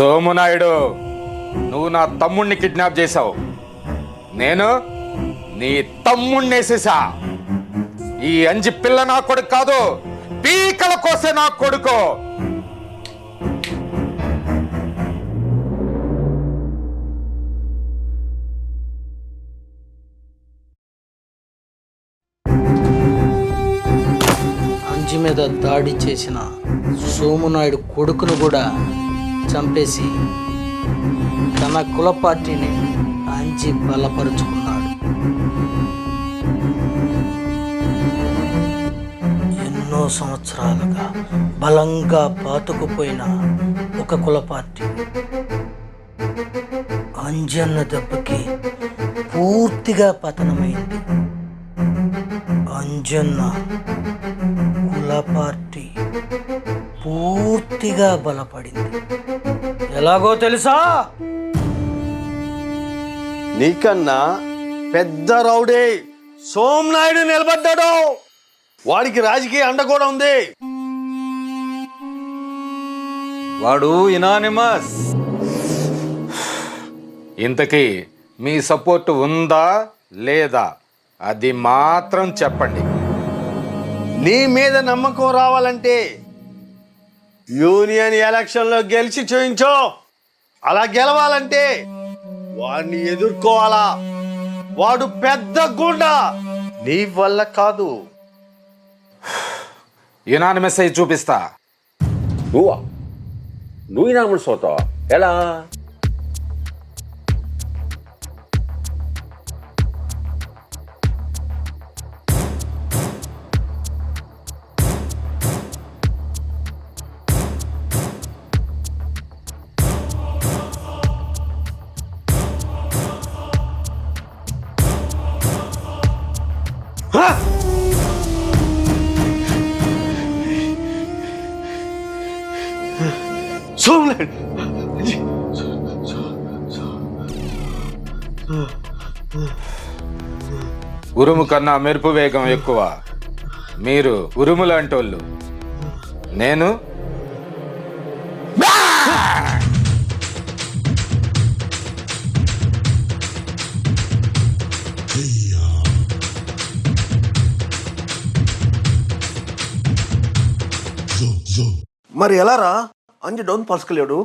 సోమునాయుడు, నువ్వు నా తమ్ముణ్ణి కిడ్నాప్ చేశావు. నేను నీ తమ్ముణ్ణేసేసా. ఈ అంజి పిల్ల నా కొడుకు కాదు, పీకల కోసే నా కొడుకు. అంజి మీద దాడి చేసిన సోమునాయుడు కొడుకును కూడా చంపేసి తన కుల పార్టీని అంజి బలపరుచుకున్నాడు. ఎన్నో సంవత్సరాలుగా బలంగా పాతుకుపోయిన ఒక కుల పార్టీ అంజన్న దెబ్బకి పూర్తిగా పతనమైంది. అంజన్న కుల పార్టీ పూర్తిగా బలపడింది. ఎలాగో తెలుసా? నీకన్నా పెద్ద రౌడీ సోమనాయుడు నిలబడ్డాడు. వాడికి రాజకీయ అండ కూడా ఉంది. వాడు ఇనానిమస్. ఇంతకీ మీ సపోర్ట్ ఉందా లేదా అది మాత్రం చెప్పండి. నీ మీద నమ్మకం రావాలంటే యూనియన్ ఎలక్షన్లో గెలిచి చూయించో. అలా గెలవాలంటే వాడిని ఎదుర్కోవాలా. వాడు పెద్ద గుండా, నీ వల్ల కాదు. యునానిమస్ అయి చూపిస్తా. నువ్వు యునానిమస్ అవుతావా? ఎలా? సోమనాయుడు ఉరుము కన్నా మెరుపు వేగం ఎక్కువ. మీరు ఉరుము లాంటోళ్ళు, నేను మరి ఎలా రా? అంజి డౌన్ పలుసుకోలేడు.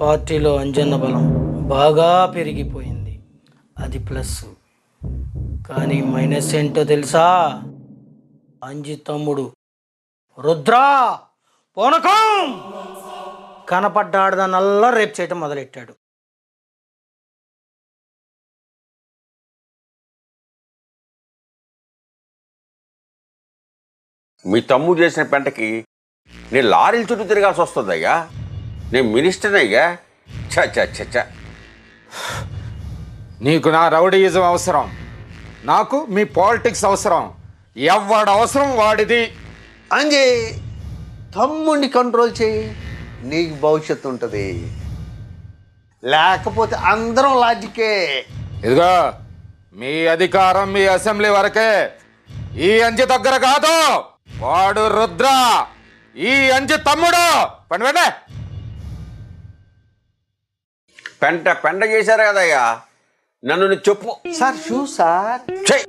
పార్టీలో అంజన్న బలం బాగా పెరిగిపోయింది. అది ప్లస్. కానీ మైనస్ ఏంటో తెలుసా? అంజి తమ్ముడు రుద్రా పోనకం కనపడ్డాడదనల్లా రేపు చేయటం మొదలెట్టాడు. మీ తమ్ముడు చేసిన పెంటకి నేను లారీల చుట్టూ తిరగాల్సి వస్తుంది అయ్యా. నేను మినిస్టర్ అయ్యా. చ నీకు నా రౌడీయిజం అవసరం, నాకు మీ పాలిటిక్స్ అవసరం. ఎవడ అవసరం వాడిది. అంజి తమ్ముడిని కంట్రోల్ చేయి, నీకు భవిష్యత్తు ఉంటుంది. లేకపోతే అందరం లాజికే. ఇదిగో, మీ అధికారం మీ అసెంబ్లీ వరకే. ఈ అంజి దగ్గర కాదు. వాడు రుద్ర, ఈ అంజి తమ్ముడు. పని వెంటే పెంట చేశారు కదయ్యా. నన్ను చెప్పు sir. Sure sir. Sir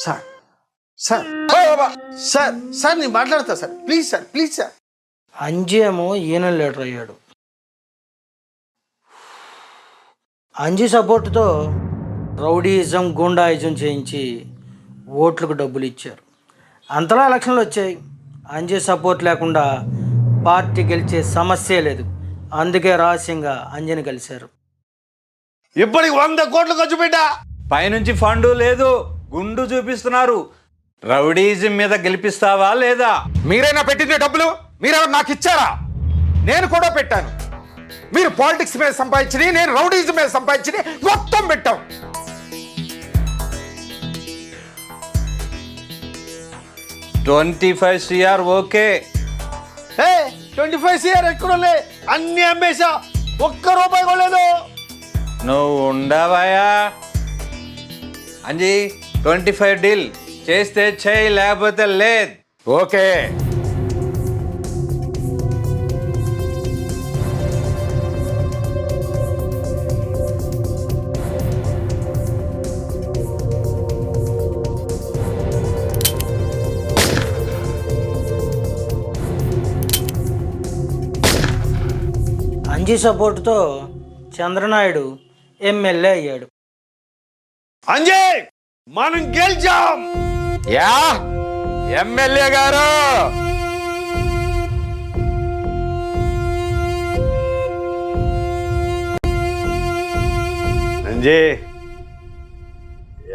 sir sir sir నేను మాట్లాడతా sir. Please sir, please sir. Anji ఏమో ఈయన లీడర్ అయ్యాడు. అంజి సపోర్టుతో రౌడీయిజం గుండాయిజం చేయించి ఓట్లకు డబ్బులు ఇచ్చారు. అంతలా ఎలక్షన్లు వచ్చాయి. అంజి సపోర్ట్ లేకుండా పార్టీ గెలిచే సమస్యే లేదు. అందుకే రహస్యంగా అంజని కలిశారు. ఇప్పటికి 100 కోట్లు ఖర్చు పెట్టా. పైనుంచి ఫండు లేదు, గుండు చూపిస్తున్నారు. రౌడీజం మీద గెలిపిస్తావా లేదా? మీరైనా పెట్టింది డబ్బులు? మీరెవరు నాకు ఇచ్చారా? నేను కూడా పెట్టాను. మీరు పాలిటిక్స్ మీద సంపాదించి, నేను రౌడీజం మీద సంపాదించి మొత్తం పెట్టాం. 25 CR ఓకే. 25 CR ఎక్కడలే, అన్ని అమ్మేశా. ఒక్క రూపాయి కూడా లేదు. నువ్వు ఉండవయ్యా. అంజీ 25 డీల్ చేస్తే చేయి, లేకపోతే లేదు. ఓకే. అంజీ సపోర్టుతో చంద్రనాయుడు ఎమ్మెల్యే అయ్యాడు. అంజీ మనం గెలిచాం. యా ఎమ్మెల్యే గారు, అంజీ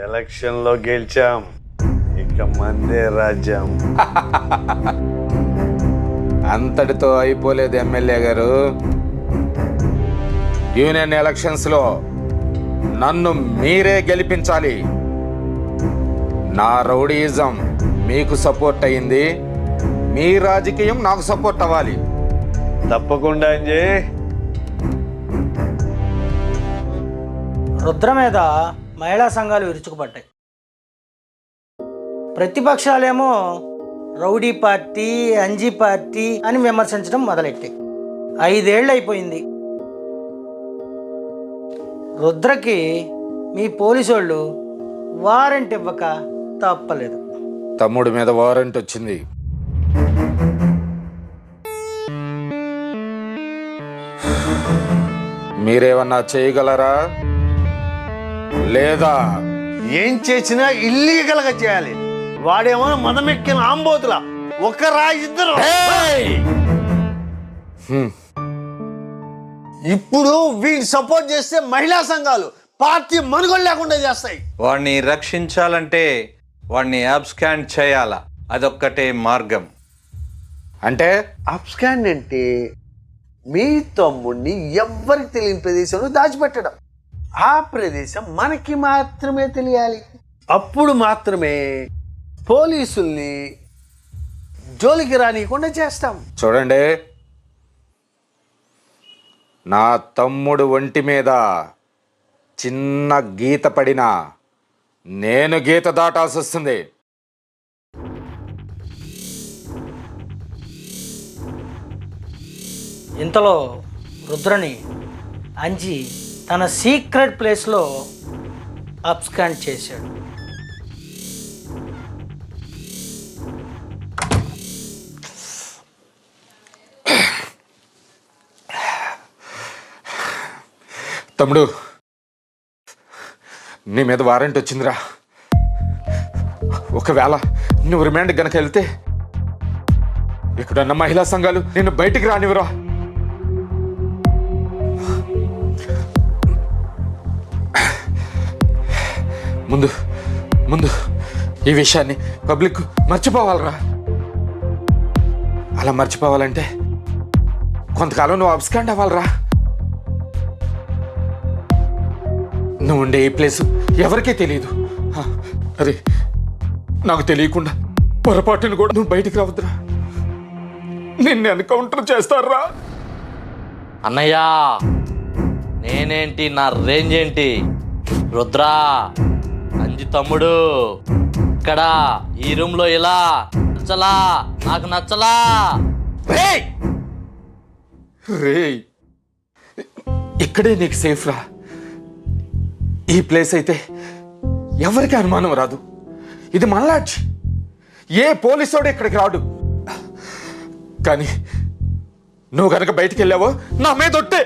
ఎలక్షన్ లో గెలిచాం, ఇక మందే రాజ్యం. అంతటితో అయిపోలేదు ఎమ్మెల్యే గారు. యూనియన్ ఎలక్షన్స్ లో నన్ను మీరే గెలిపించాలి. నా రౌడీయిజం మీకు సపోర్ట్ అయింది, మీ రాజకీయం నాకు సపోర్ట్ అవ్వాలి. తప్పకుండా అంజీ. రుద్ర మీద మహిళా సంఘాలు విరుచుకుపడ్డాయి. ప్రతిపక్షాలేమో రౌడీ పార్టీ, అంజీ పార్టీ అని విమర్శించడం మొదలెట్టాయి. 5 ఏళ్ళు అయిపోయింది. రుద్రకి మీ పోలీసు వాళ్ళు వారెంట్ ఇవ్వక తప్పలేదు. తమ్ముడి మీద వారెంట్ వచ్చింది. మీరేమన్నా చేయగలరా లేదా? ఏం చేసినా ఇల్లీగల్ గా చేయాలి. వాడేమో మదమెక్కిన ఆంబోతుల ఒక ఇద్దరు. ఇప్పుడు వీళ్ళు సపోర్ట్ చేస్తే మహిళా సంఘాలు పార్టీ మనుగోలు లేకుండా చేస్తాయి. వాడిని రక్షించాలంటే వాడిని అబ్స్కాండ్ చేయాల, అదొక్కటే మార్గం. అంటే అబ్స్కాండ్ అంటే మీ తమ్ముడిని ఎవ్వరికి తెలియని ప్రదేశంలో దాచిపెట్టడం. ఆ ప్రదేశం మనకి మాత్రమే తెలియాలి. అప్పుడు మాత్రమే పోలీసుల్ని జోలికి రానియకుండా చేస్తాం. చూడండి, నా తమ్ముడు ఒంటి మీద చిన్న గీత పడినా నేను గీత దాటాల్సి వస్తుంది. ఇంతలో రుద్రని అంజీ తన సీక్రెట్ ప్లేస్లో అబ్స్కాండ్ చేశాడు. తమ్ముడు, నీ మీద వారెంట్ వచ్చిందిరా. ఒకవేళ నువ్వు రిమాండ్ గనక వెళ్తే ఇక్కడున్న మహిళా సంఘాలు నిన్ను బయటికి రానివ్వరా. ముందు ముందు ఈ విషయాన్ని పబ్లిక్ మర్చిపోవాలరా. అలా మర్చిపోవాలంటే కొంతకాలం నువ్వు అబ్స్కాండ్ అవ్వాలరా. నువ్వు ఉండే ఈ ప్లేస్ ఎవరికీ తెలియదు. అరే, నాకు తెలియకుండా పొరపాటును కూడా నువ్వు బయటికి రావద్దురా. నిన్ను ఎన్కౌంటర్ చేస్తారా. అన్నయ్యా, నేనేంటి, నా రేంజ్ ఏంటి? రుద్రా, అంజి తమ్ముడు ఇక్కడ ఈ రూమ్లో ఇలా నచ్చలా, నాకు నచ్చలా. రేయ్, ఇక్కడే నీకు సేఫ్ రా. ఈ ప్లేస్ అయితే ఎవరికి అనుమానం రాదు. ఇది మల్లాడ్జి. ఏ పోలీసోడు ఇక్కడికి రాడు. కానీ నువ్వు కనుక బయటికి వెళ్ళావో నా మీద ఒట్టే.